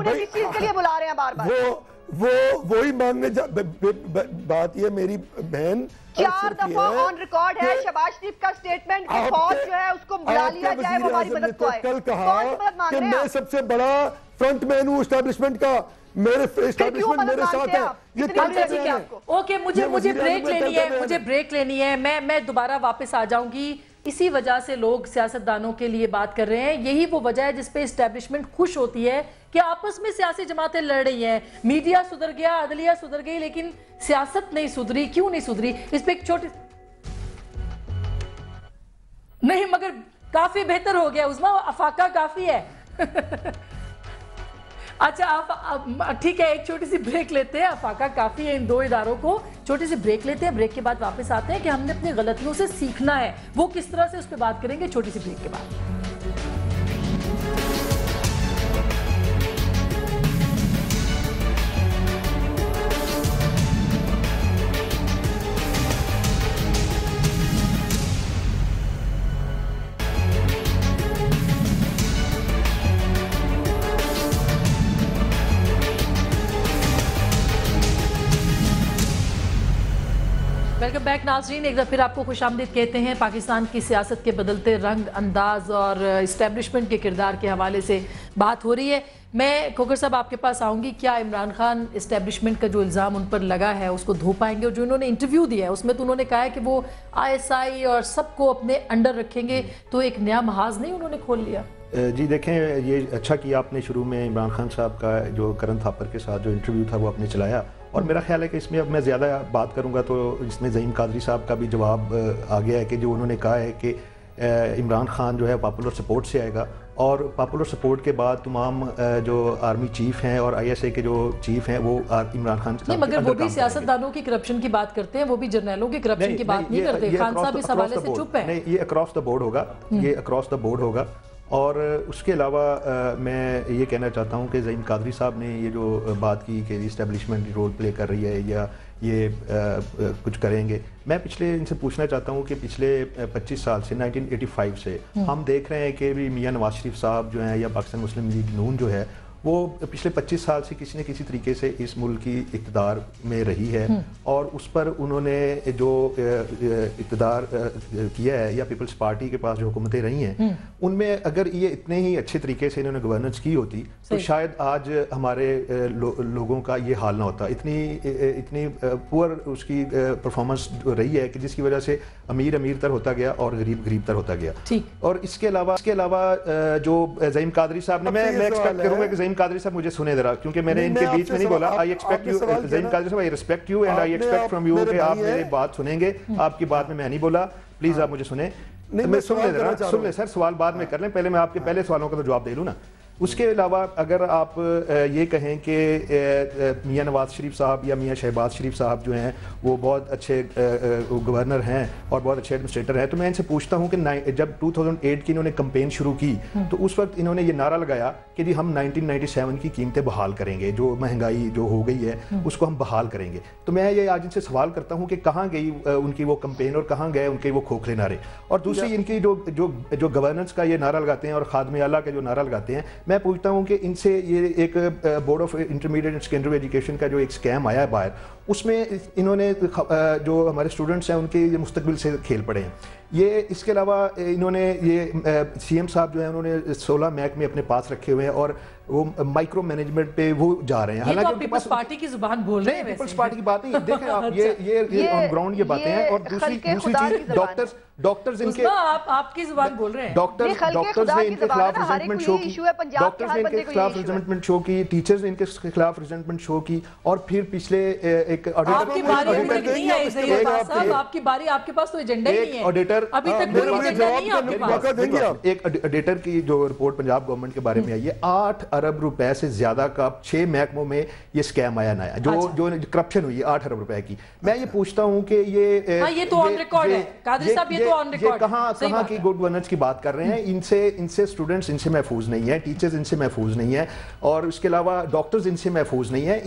انہیں کس چیز کے لیے بلا رہے ہیں بار بار؟ وہی مانگنے بات یہ میری بہن 4 دفعہ آن ریکارڈ ہے شہباز شریف کا سٹیٹمنٹ کہ فوج جو ہے اس کو بلا لیا جائے وہ ہماری مدد کو آئے. کل کہا کہ میں سب سے بڑا فرنٹ مین ہوں اسٹیبلشمنٹ کا, میرے اسٹیبلشمنٹ میرے ساتھ ہے. یہ اوکے, مجھے بریک لینی ہے, مجھے بریک لینی ہے. میں دوبارہ واپس آ جاؤں گی. اسی وجہ سے لوگ سیاستدانوں کے لیے بات کر رہے ہیں. یہی وہ وجہ ہے جس پہ اسٹیبلشمنٹ خوش ہوتی ہے کہ آپس میں سیاسی جماعتیں لڑ رہی ہیں. میڈیا سدھر گیا, عدلیہ سدھر گئی, لیکن سیاست نہیں سدھری. کیوں نہیں سدھری؟ اس پہ ایک چھوٹی نہیں, مگر کافی بہتر ہو گیا عظمیٰ, افاقہ کافی ہے. اچھا آپ ٹھیک ہے, ایک چھوٹی سی بریک لیتے ہیں. افاقہ کافی ہے ان دو اداروں کو. چھوٹی سی بریک لیتے ہیں, بریک کے بعد واپس آتے ہیں کہ ہم نے اپنی غلطیوں سے سیکھنا ہے. وہ کس طرح سے, اس پہ بات کریں گے چھوٹی سی بریک کے بعد. ویلکم بیک ناظرین, ایک دفعہ پھر آپ کو خوش آمدید کہتے ہیں. پاکستان کی سیاست کے بدلتے رنگ انداز اور اسٹیبلشمنٹ کے کردار کے حوالے سے بات ہو رہی ہے. میں کھوکھر صاحب آپ کے پاس آؤں گی. کیا عمران خان اسٹیبلشمنٹ کا جو الزام ان پر لگا ہے اس کو دھو پائیں گے؟ اور جو انہوں نے انٹرویو دیا ہے اس میں تو انہوں نے کہا ہے کہ وہ ISI اور سب کو اپنے انڈر رکھیں گے, تو ایک نیا محاذ نہیں انہوں نے کھول لیا؟ جی دیکھیں, یہ اچھا کیا آپ نے شروع میں عمران خان صاحب کا جو کرن تھاپر کے ساتھ جو انٹرویو تھا وہ آپ نے چلایا. اور میرا خیال ہے کہ اس میں اب میں زیادہ بات کروں گا تو اس میں زعیم قادری صاحب کا بھی جواب آ گیا ہے کہ جو انہوں نے کہا ہے کہ عمران خان جو ہے پاپولر سپورٹ سے آئے گا, اور پاپولر سپورٹ کے بعد تمام جو آرمی چیف ہیں اور ISI کے جو چیف ہیں وہ عمران خان نہیں, مگر وہ بھی سیاستدانوں کی کرپشن کی بات کرتے ہیں, وہ بھی جرنیلوں کی کرپشن کی بات نہیں کرتے. خان صاحب اس حوالے سے چپ ہیں. نہیں, یہ اکراس دا بورڈ ہوگا, یہ اکراس دا بورڈ ہوگا. اور اس کے علاوہ میں یہ کہنا چاہتا ہوں کہ زعیم قادری صاحب نے یہ جو بات کی کہ اسٹیبلشمنٹ رول پلے کر رہی ہے یا یہ کچھ کریں گے, میں پچھلے ان سے پوچھنا چاہتا ہوں کہ پچھلے 25 سال سے 1985 سے ہم دیکھ رہے ہیں کہ بھی میاں نواز شریف صاحب جو ہیں یا پاکستان مسلم لیگ نون جو ہے وہ پچھلے 25 سال سے کسی نہ کسی طریقے سے اس ملک کی اقتدار میں رہی ہے, اور اس پر انہوں نے جو اقتدار کیا ہے یا پیپلز پارٹی کے پاس جو حکومتیں رہی ہیں ان میں اگر یہ اتنے ہی اچھے طریقے سے انہوں نے گورننس کی ہوتی تو شاید آج ہمارے لوگوں کا یہ حال نہ ہوتا. اتنی پور اس کی پرفارمنس رہی ہے کہ جس کی وجہ سے امیر تر ہوتا گیا اور غریب تر ہوتا گیا. اور اس کے علاوہ جو زعیم قادری صاحب نے, میں ایکسپیکٹ کروں گا کہ زعیم قادری صاحب مجھے سنیں ذرا, کیونکہ میں نے ان کے بیچ میں نہیں بولا. آئی ایکسپیکٹ یو زعیم قادری صاحب, I respect you and I expect from you کہ آپ میری بات سنیں گے. آپ کی بات میں نہیں بولا, پلیز آپ مجھے سنیں. میں سن لیں سر, سوال بعد میں کر لیں, پہلے میں آپ کے پہلے سوالوں کا تو جواب دے لوں نا. اس کے علاوہ اگر آپ یہ کہیں کہ میاں نواز شریف صاحب یا میاں شہباز شریف صاحب جو ہیں وہ بہت اچھے گورنر ہیں اور بہت اچھے ایڈمنسٹریٹر ہیں, تو میں ان سے پوچھتا ہوں کہ جب 2008 کی انہوں نے کمپین شروع کی تو اس وقت انہوں نے یہ نعرہ لگایا کہ جی ہم 1997 کی قیمتیں بحال کریں گے, جو مہنگائی جو ہو گئی ہے اس کو ہم بحال کریں گے. تو میں یہ آج ان سے سوال کرتا ہوں کہ کہاں گئی ان کی وہ کمپین اور کہاں گئے ان کے وہ کھوکھلے نعرے. اور دوسری ان کی جو گورننس کا یہ نعرہ لگاتے ہیں اور خادم اعلیٰ کا جو نعرہ لگاتے ہیں, میں پوچھتا ہوں کہ ان سے یہ ایک board of intermediate and secondary education کا جو ایک اسکیم آیا ہے باہر, اس میں انہوں نے جو ہمارے اسٹوڈنٹس ہیں ان کے مستقبل سے کھیل پڑے ہیں. یہ اس کے علاوہ انہوں نے یہ CM صاحب جو ہیں انہوں نے 16 محکمے اپنے پاس رکھے ہوئے ہیں اور وہ مائکرو مینجمنٹ پہ وہ جا رہے ہیں. حالانکہ پیپلز پارٹی کی زبان بول رہے ہیں, پیپلز پارٹی کی بات نہیں, دیکھیں آپ یہ آن گراؤنڈ یہ باتیں ہیں. اور دوسری چیز ڈاکٹرز ان کے آپ کی زبان بول رہے ہیں, ڈاکٹرز نے ان کے خلاف ریزنٹمنٹ شو کی, ڈاکٹرز نے ان کے خلاف ریزنٹمنٹ شو کی, ٹیچرز نے ان کے خلاف ریزنٹمنٹ شو کی. اور پھر پچھلے ایک آپ کی باری نہیں ہے صاحب, آپ کی باری, آپ کے پاس تو ایجنڈا ہی نہیں ہے آڈیٹر, ابھی تک کوئی ایجنڈا نہیں ہے آپ کے پاس. ایک آڈیٹر کی جو رپورٹ پنجاب گورنمنٹ کے بارے میں آئی ہے, 8 ارب روپے سے زیادہ کا 6 محکموں میں یہ سکیم آیا نیا, جو کرپشن ہوئی ہے 8 ارب روپے کی. میں یہ پوچھتا ہوں کہ یہ تو آن ریکارڈ ہے قادری صاحب, یہ تو آن ریکارڈ, کہاں کی گڈ گورننس کی بات کر رہے ہیں. ان سے اسٹوڈنٹس ان سے محفوظ نہیں ہیں, ٹیچرز ان سے محفوظ نہیں ہیں, اور اس کے علاوہ ڈاکٹرز ان سے محفوظ نہیں ہیں.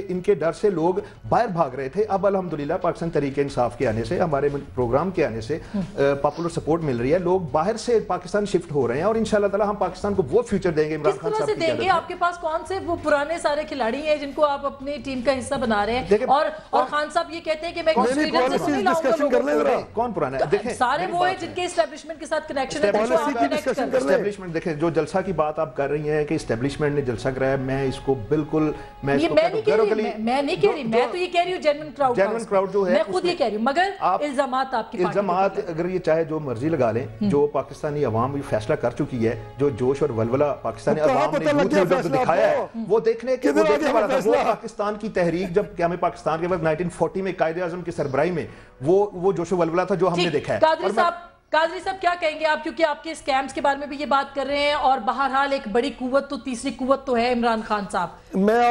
ان کے ڈر سے لوگ باہر بھاگ رہے تھے. اب الحمدللہ پاکستان تحریک انصاف کے آنے سے, ہمارے پروگرام کے आने से पॉपुलर सपोर्ट मिल रही है, लोग बाहर से पाकिस्तान शिफ्ट हो रहे हैं और इंशाल्लाह ताला हम पाकिस्तान को वो फ्यूचर देंगे। इमरान खान साहब से देंगे? आपके पास कौन से वो पुराने सारे खिलाड़ी हैं जिनको आप अपनी टीम का हिस्सा बना रहे हैं? और खान साहब ये कहते हैं कि मैं कौन पुराना है? देखें सारे वो है जिनके एस्टेब्लिशमेंट के साथ कनेक्शन है। एस्टेब्लिशमेंट देखें, जो जलसा की बात आप कर रही हैं कि एस्टेब्लिशमेंट ने जलसा कराया, मैं इसको बिल्कुल मैं नहीं कह रही, मैं तो ये कह रही हूँ जेन्युइन क्राउड जो है, मैं खुद ये कह रही हूँ, मगर इल्जामात आपके इल्जामात अगर ये चाहे जो मर्जी लगा लें, जो पाकिस्तानी अवाम ये फैसला कर चुकी है, जो जोश और वलवला पाकिस्तानी अवाम ने दिखाया है, वो देखने वाला था। वो पाकिस्तान की तहरीक जब क्या पाकिस्तान के बाद 1940 में कायदे आज़म की सरबराही में वो जोश वलवला था जो हमने देखा है। कादरी साहब क्या कहेंगे आप, क्योंकि आपके स्कैम्स के बारे में भी ये बात कर रहे हैं और बहरहाल एक बड़ी कुव्वत तो तीसरी कुव्वत तो है इमरान खान साहब,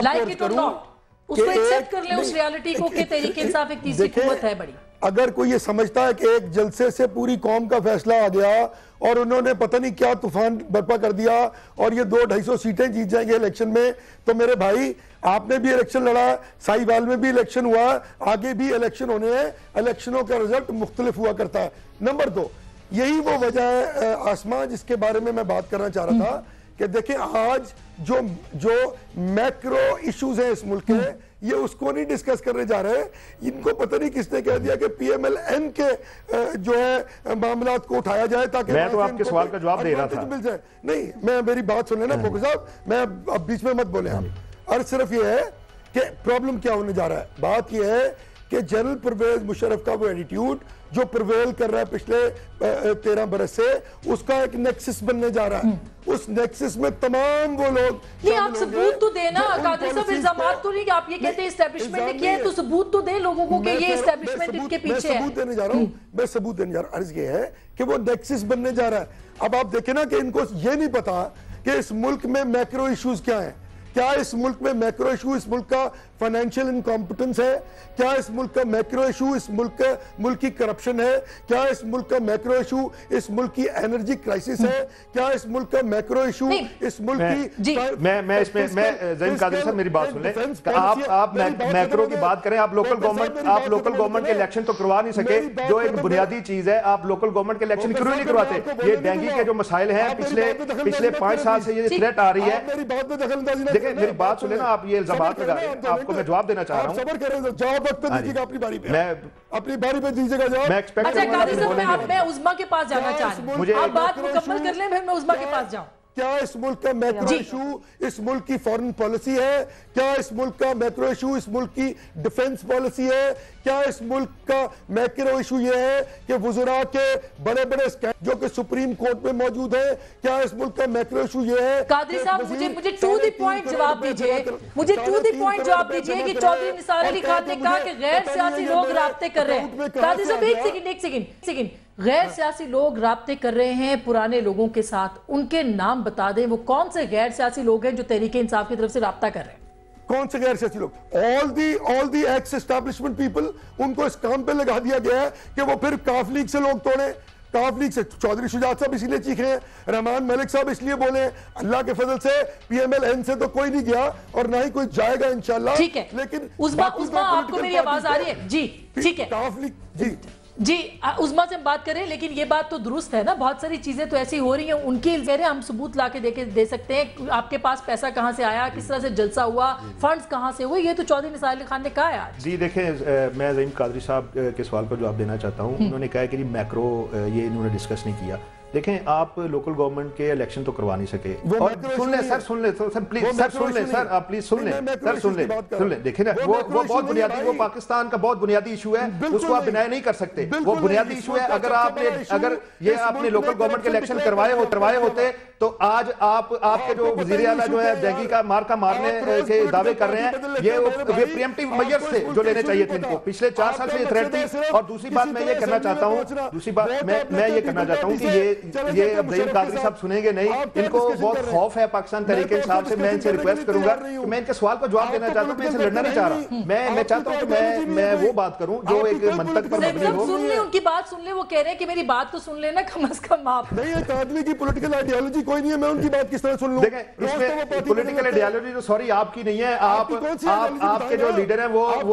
लाइक इट और नॉट, उसको एक्सेप्ट कर ले उस रियलिटी को कि तहरीक इंसाफ एक तीसरी कुव्वत है बड़ी। अगर कोई ये समझता है कि एक जलसे से पूरी कौम का फैसला आ गया और उन्होंने पता नहीं क्या तूफान बर्पा कर दिया और ये 200-250 सीटें जीत जाएंगे इलेक्शन में, तो मेरे भाई आपने भी इलेक्शन लड़ा, साहिवाल में भी इलेक्शन हुआ, आगे भी इलेक्शन होने हैं, इलेक्शनों का रिजल्ट मुख्तलिफ हुआ करता है। नंबर 2, यही वो वजह है आसमा जिसके बारे में मैं बात करना चाह रहा था कि देखें आज जो मैक्रो इश्यूज हैं इस मुल्क के, ये उसको नहीं डिस्कस करने जा रहे। इनको पता नहीं किसने कह दिया कि PMLN के जो है मामलात को उठाया जाए ताकि मैं तो आपके सवाल का जवाब दे रहा था। मिल जाए। नहीं, मैं मेरी बात सुन लेना खोखर साहब, मैं अब बीच में मत बोले आप। और सिर्फ ये है कि प्रॉब्लम क्या होने जा रहा है, बात ये है कि जनरल परवेज मुशर्रफ का वो एटीट्यूड जो प्रिवेल कर रहा है पिछले 13 बरस से, उसका एक नेक्सस बनने जा रहा है। उस नेक्सस में तमाम वो लोग नहीं, आप सबूत तो देना कादरी साहब, इल्जामात तो नहीं कि आप ये कहते हैं एस्टेब्लिशमेंट ने किया है, तो सबूत तो दे लोगों को कि ये एस्टेब्लिशमेंट इनके पीछे है। मैं सबूत देने जा रहा हूं, मैं सबूत देने जा रहा हूं। अर्ज ये है कि वो नेक्सस बनने जा रहा है। अब आप देखें ना कि इनको ये नहीं पता कि इस मुल्क में मैक्रो इश्यूज क्या है। क्या इस मुल्क में मैक्रो इशू इस मुल्क का फाइनेंशियल इनकॉम्पिटेंस है? क्या इस मुल्क का मैक्रो इशू इस मुल्क की करप्शन है? क्या इस मुल्क का मैक्रो इशू इस मुल्क की एनर्जी क्राइसिस है? क्या इस मुल्क का मैक्रो इशू इस मुल्क की मैं ज़हीन कादरी साहब मेरी बात सुन लें। आप मैक्रो की बात करें, आप लोकल गवर्नमेंट के इलेक्शन तो करवा नहीं सके, जो एक बुनियादी चीज है। आप लोकल गवर्नमेंट के इलेक्शन क्यों नहीं करवाते? ये डेंगू के जो मसाइल हैं पिछले 5 साल से ये थ्रेट आ रही है। देखिए मेरी बात सुने ना, आप ये इल्जामात लगा रहे हैं, आपको मैं जवाब देना चाह रहा हूं। सबर करें, जवाब वक्त पे दीजिएगा अपनी बारी पे। मैं अपनी बारी पे दीजिएगा जवाब। मैं एक्सपेक्ट अच्छा कादरी साहब, मैं उज़मा के पास जाना चाह रहा हूं, आप बात मुकम्मल कर लें फिर मैं उज़मा के पास जाऊं। क्या इस मुल्क का मैक्रो इशू इस मुल्क की फॉरेन पॉलिसी है? क्या इस मुल्क का मैक्रो इशू इस मुल्क की डिफेंस पॉलिसी है? क्या इस मुल्क का मैक्रो इशू ये है कि वुज़रा के बड़े बड़े स्कैम जो कि सुप्रीम कोर्ट में मौजूद है? क्या इस मुल्क का मैक्रो इशू ये है? कादरी साहब मुझे टू द पॉइंट जवाब दीजिए, मुझे टू द पॉइंट जवाब दीजिए कि चौधरी निसार अली खान ने कहा कि गैर सियासी लोग राब्ते कर रहे हैं। कादरी साहब एक सेकंड, गैर सियासी लोग राब्ते कर रहे हैं पुराने लोगों के साथ, उनके नाम बता दें, वो कौन से गैर सियासी लोग हैं जो तहरीक इंसाफ की तरफ से राब्ता कर रहे हैं? कौन से गैर सियासी लोग? All the x establishment people, उनको इस काम पे लगा दिया गया है कि वो फिर काफ लीग से लोग तोड़े। काफ लीग से चौधरी शुजात साहब इसलिए चीख रहे हैं, रहमान मलिक साहब इसलिए बोले, अल्लाह के फजल से PMLN से तो कोई नहीं गया और ना ही कोई जाएगा इंशाल्लाह। ठीक है, लेकिन उज़मा आपको मेरी आवाज आ रही है? जी ठीक है, काफ लीग जी उज़मा से हम बात करें, लेकिन ये बात तो दुरुस्त है ना, बहुत सारी चीजें तो ऐसी हो रही हैं, उनकी हम सबूत ला के दे सकते हैं। आपके पास पैसा कहां से आया, किस तरह से जलसा हुआ, फंड्स कहां से हुए, ये तो चौधरी निसार अली खान ने कहा है आज। जी देखें, मैं ज़हीन कादरी साहब के सवाल का जवाब देना चाहता हूँ। उन्होंने कहा कि मैक्रो ये इन्होंने डिस्कस नहीं किया। देखें, आप लोकल गवर्नमेंट के इलेक्शन तो करवा नहीं सके। और सुन ले सर, प्लीज सर सुन ले सर, आप प्लीज सुन ले। देखें ना, वो बहुत बुनियादी, वो पाकिस्तान का बहुत बुनियादी इशू है, उसको आप डिनाई नहीं कर सकते। वो बुनियादी इशू है। अगर ये आपने लोकल गवर्नमेंट के इलेक्शन करवाए होते तो आज आपके जो वजीर आला जो है डेंगू का मारने के दावे कर रहे हैं, ये प्रीएम्प्टिव मेजर्स थे जो लेने चाहिए थे इनको। पिछले 4 साल से ये थ्रेट थी। और दूसरी बात मैं ये करना चाहता हूँ कि ये अब ज़हीन कादरी साहब सुनेंगे नहीं, इनको बहुत खौफ है पाकिस्तान तहरीक इंसाफ से। मैं इनसे रिक्वेस्ट करूंगा कि मैं इनके सवाल का जवाब देना चाहता हूं, मैं इनसे लड़ना नहीं चाह रहा। मैं चाहता हूं कि मैं वो बात करूं जो एक मंतक पर मबनी हो। सुन ले, उनकी बात सुन ले, वो कह रहे हैं कि मेरी बात तो सुन लेना कम से कम आप। नहीं, एक आदमी की पॉलिटिकल आइडियोलॉजी कोई नहीं है, मैं उनकी बात किस तरह सुन लूं? देखें, इसमें पॉलिटिकल आइडियोलॉजी तो सॉरी आपकी नहीं है, आपके जो लीडर हैं वो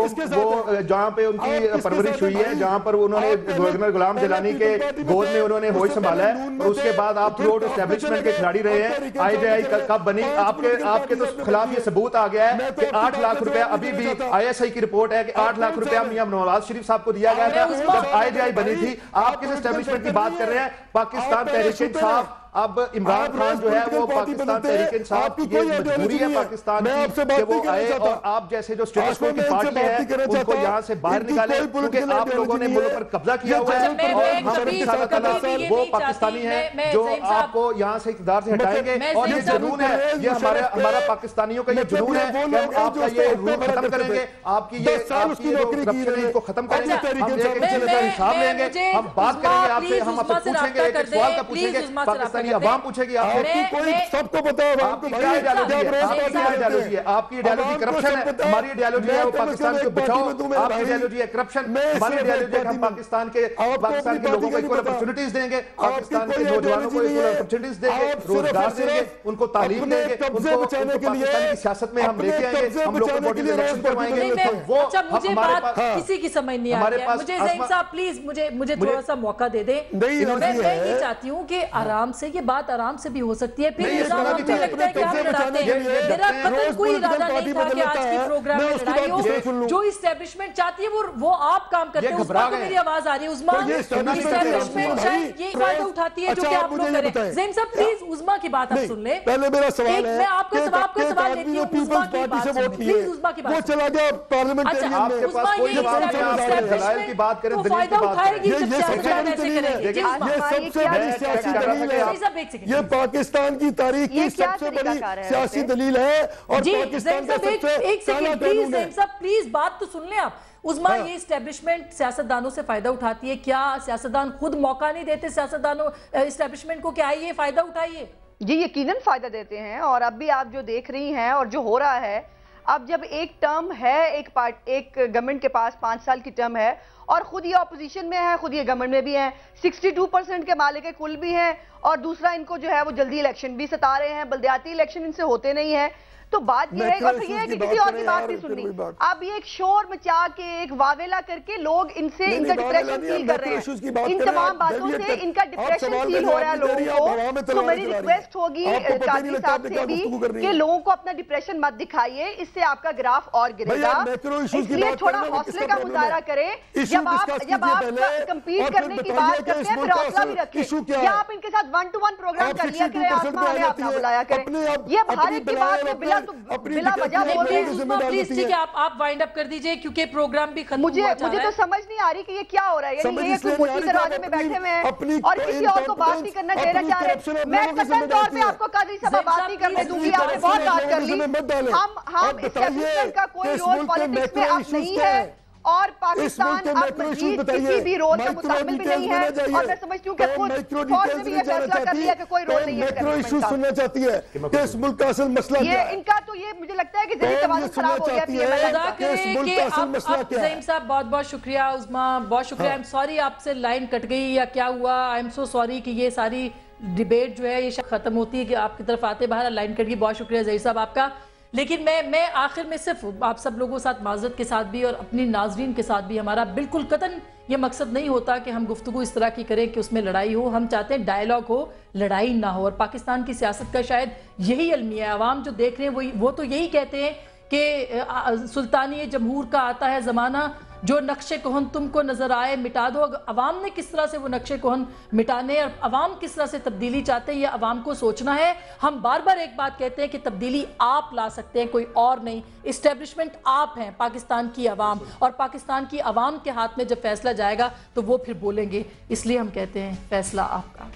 जहां पे उनकी परवरिश हुई है, जहां पर उन्होंने गवर्नर गुलाम गिलानी के गोद में उन्होंने होश संभाला है, और उसके बाद आप थ्रू आउट एस्टेब्लिशमेंट के खिलाड़ी रहे हैं। IJI कब बनी? आपके तो खिलाफ ये सबूत आ गया है कि 8 लाख रुपया, अभी भी ISI की रिपोर्ट है कि 8 लाख रुपया मियां नवाज शरीफ साहब को दिया गया था जब IJI बनी थी। आप किस एस्टेब्लिशमेंट की बात कर रहे हैं? पाकिस्तान तहरीक-ए-इंसाफ, अब इमरान खान जो है वो पाकिस्तान तहरीक-ए-इंसाफ की मजबूरी है पाकिस्तान की कि वो आए और आप जैसे जो स्टेटस को की पार्टी है उनको यहां से बाहर निकाले, क्योंकि आप लोगों ने मुल्क पर कब्जा किया हुआ है और हम वो पाकिस्तानी हैं जो आपको यहां से इक़्तिदार से हटाएंगे। और ये जुनून है, ये हमारा पाकिस्तानियों का ये जुनून है कि हम आपका ये रूल खत्म करेंगे, आपकी ये करप्शन है इसको खत्म करेंगे, हम एक चीज का हिसाब लेंगे, हम बात करेंगे आपसे, हम आपसे पूछेंगे, एक सवाल का पूछेंगे, पाकिस्तानी अवाम पूछेगी आपसे, सबको पता है आपकी क्या आइडियोलॉजी है? आपकी आइडियोलॉजी करप्शन है, हमारी आइडियोलॉजी है वो पाकिस्तान को बचाओ, आपकी आइडियोलॉजी है करप्शन, हमारी आइडियोलॉजी है हम पाकिस्तान के लोगों को इक्वल अपॉर्चुनिटीज देंगे, पाकिस्तान के नौजवानों को इक्वल अपॉर्चुनिटीज देंगे, रोजगार देंगे, उनको तालीम देंगे, उनको पाकिस्तान की सियासत में हम लेके आएंगे, हम लोग को बॉडी इलेक्शन करवाएंगे। वो हमारे पास किसी की समझ नहीं आ रही है। मुझे ज़हीम साहब प्लीज मुझे थोड़ा सा मौका दे दें। मैं ये चाहती हूँ कि आराम से ये बात आराम से भी हो सकती है। फिर निजाम आपको लगता है कि आप लड़ाते हैं। मेरा कतई कोई इरादा नहीं था कि आज की प्रोग्राम में लड़ाई हो। जो इस्टेब्लिशमेंट चाहती है वो आप काम करते हैं। उस्मा को मेरी आवाज आ रही है। उस्मा, इस्टेब्लिशमेंट शायद ये फायदा उठाती है जो कि आप लोग करें। ज़हीम साहब प्लीज उस्मा की बात आप सुन लें। पहले मेरा सवाल है, मैं आपको सवाल लेती हूँ। उस्मा की बात प्लीज, उस्मा की बात वो चला गया पार्लियामेंटेरियन में। उस्मा ये की बात करें, तो फायदा उठाएगी जब सियासतदान ऐसे करेंगे। ये पाकिस्तान की तारीख की सबसे बड़ी सियासी दलील है और पाकिस्तान का सबसे प्लीज बात तो सुन लें आप। उस्मा, ये इस्टेब्लिशमेंट सियासतदानों से फायदा उठाती है। क्या सियासतदान खुद मौका नहीं देते सियासतदानों इस्टेब्लिशमेट को कि आइए फायदा उठाइए? जी यकीनन फायदा देते हैं। और अब भी आप जो देख रही हैं और जो हो रहा है, अब जब एक टर्म है, एक गवर्नमेंट के पास 5 साल की टर्म है और खुद ये ऑपोजिशन में है, खुद ये गवर्नमेंट में भी है, 62% के मालिक कुल भी हैं, और दूसरा इनको जो है वो जल्दी इलेक्शन भी सता रहे हैं, बल्दियाती इलेक्शन इनसे होते नहीं है। तो बात ये है, और फिर ये है कि किसी और की बात नहीं सुननी। अब ये एक शोर मचा के, एक वावेला करके लोग इनसे इनका डिप्रेशन फील कर रहे हैं। इन तमाम बातों से इनका डिप्रेशन फील हो रहा है लोगों को। तो मेरी रिक्वेस्ट होगी कादरी साहब से भी कि लोगों को अपना डिप्रेशन मत दिखाइए, इससे आपका ग्राफ और गिरेगा। इसलिए थोड़ा हौसले का मुजाहरा करें। जब आप कम्पीट करने की बात करते हैं फिर हौसला भी रखें। क्या आप इनके साथ 1-to-1 प्रोग्राम कर लिया करें, आसमा हमें आप ना बुलाया करें। ये हर एक की बात को बिला वजह बोल रहे हैं। प्लीज ठीक है, आप वाइंड अप कर दीजिए क्योंकि प्रोग्राम भी खत्म मुझे तो समझ नहीं आ रही कि ये क्या हो रहा है। यानी ये कोई मोटी दरवाजे में बैठे हुए हैं और किसी और को बात नहीं करना देना चाह रहे। मैं कतई तौर पे आपको कादरी साहब बात नहीं करने दूंगी, आपने बहुत बात कर ली। हम इस्टेब्लिशमेंट का कोई रोल पॉलिटिक्स में अब नहीं है और पाकिस्तान अब मजीद किसी भी रोल का मुताबिल भी नहीं है। और मैं समझती हूँ कि खुद फौज ने भी ये फैसला कर लिया कि कोई रोल नहीं है। मैक्रो इशू सुनना चाहती है कि इस मुल्क का असल मसला क्या है। इनका तो ये मुझे लगता है कि ज़हनी तवाज़ुन खराब हो गया है। ज़हीम साहब बहुत बहुत शुक्रिया, उस्मा बहुत शुक्रिया। आई एम सॉरी आपसे लाइन कट गई या क्या हुआ, आई एम सो सॉरी कि ये सारी डिबेट जो है ये खत्म होती है कि आपकी तरफ आते बाहर लाइन कट गई। बहुत शुक्रिया ज़हीर साहब आपका। लेकिन मैं आखिर में सिर्फ आप सब लोगों के साथ माज़रत के साथ भी और अपनी नाजरीन के साथ भी, हमारा बिल्कुल कतन ये मकसद नहीं होता कि हम गुफ्तगू इस तरह की करें कि उसमें लड़ाई हो। हम चाहते हैं डायलॉग हो, लड़ाई ना हो। और पाकिस्तान की सियासत का शायद यही अलमिया है। अवाम जो देख रहे हैं वो तो यही कहते हैं कि सुल्तानी जमहूर का आता है ज़माना, जो नक्शे कोहन तुमको नजर आए मिटा दो। अवाम ने किस तरह से वो नक्शे कोहन मिटाने और अवाम किस तरह से तब्दीली चाहते हैं, ये अवाम को सोचना है। हम बार बार एक बात कहते हैं कि तब्दीली आप ला सकते हैं, कोई और नहीं। इस्टेब्लिशमेंट आप हैं, पाकिस्तान की अवाम, और पाकिस्तान की अवाम के हाथ में जब फैसला जाएगा तो वो फिर बोलेंगे। इसलिए हम कहते हैं फैसला आपका।